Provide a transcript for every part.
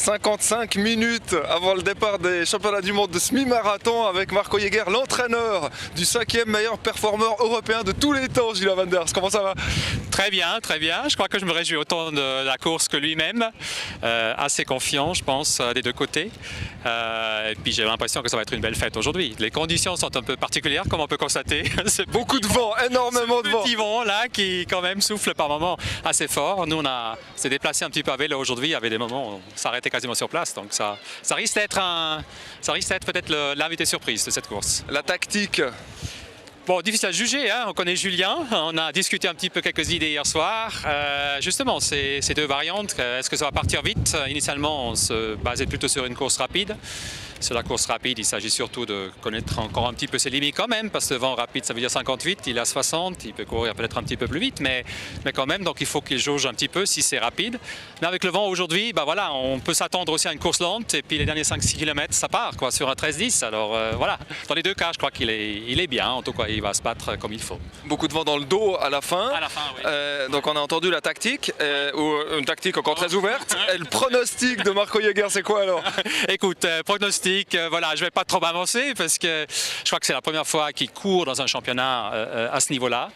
55 minutes avant le départ des championnats du monde de semi-marathon avec Marco Jäger, l'entraîneur du 5e meilleur performeur européen de tous les temps, Gilles Wanders. Comment ça va? Très bien, très bien. Je crois que je me réjouis autant de la course que lui-même. Assez confiant, je pense, des deux côtés. Et puis j'ai l'impression que ça va être une belle fête aujourd'hui. Les conditions sont un peu particulières, comme on peut constater. C'est beaucoup de vent, énormément de vent. Petit vent là qui quand même souffle par moments assez fort. Nous on s'est déplacé un petit peu à vélo aujourd'hui. Il y avait des moments où on s'arrêtait quasiment sur place. Donc ça risque d'être peut-être l'invité surprise de cette course. La tactique? Bon, difficile à juger, hein. On connaît Julien, on a discuté un petit peu quelques idées hier soir. Justement, ces deux variantes, est-ce que ça va partir vite? Initialement, on se basait plutôt sur une course rapide. Sur la course rapide, il s'agit surtout de connaître encore un petit peu ses limites quand même, parce que le vent rapide, ça veut dire 58, il est à 60, il peut courir peut-être un petit peu plus vite, mais quand même, donc il faut qu'il jauge un petit peu si c'est rapide. Mais avec le vent aujourd'hui, bah voilà, on peut s'attendre aussi à une course lente, et puis les derniers 5-6 km, ça part quoi, sur un 13-10. Alors voilà, dans les deux cas, je crois qu'il est bien, en tout cas, il va se battre comme il faut. Beaucoup de vent dans le dos à la fin. À la fin, oui. Donc on a entendu la tactique, ou une tactique encore très ouverte. Et le pronostic de Marco Jäger, c'est quoi alors? Écoute, pronostic, voilà, je ne vais pas trop m'avancer parce que je crois que c'est la première fois qu'il court dans un championnat à ce niveau-là.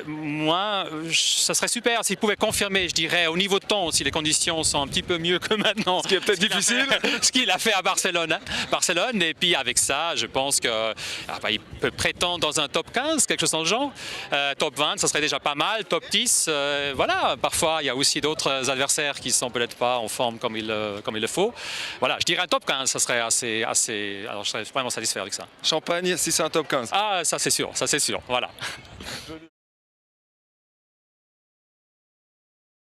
Moi, ça serait super s'il pouvait confirmer, je dirais, au niveau de temps, si les conditions sont un petit peu mieux que maintenant. Ce qui est peut-être difficile. Ce qu'il a fait à Barcelone. Barcelone, et puis avec ça, je pense qu'il peut prétendre dans un top 15, quelque chose dans le genre. Top 20, ça serait déjà pas mal. Top 10, voilà. Parfois, il y a aussi d'autres adversaires qui ne sont peut-être pas en forme comme il le faut. Voilà, je dirais un top 15, ça serait assez. Alors, je serais vraiment satisfait avec ça. Champagne, si c'est un top 15. Ah, ça c'est sûr, voilà.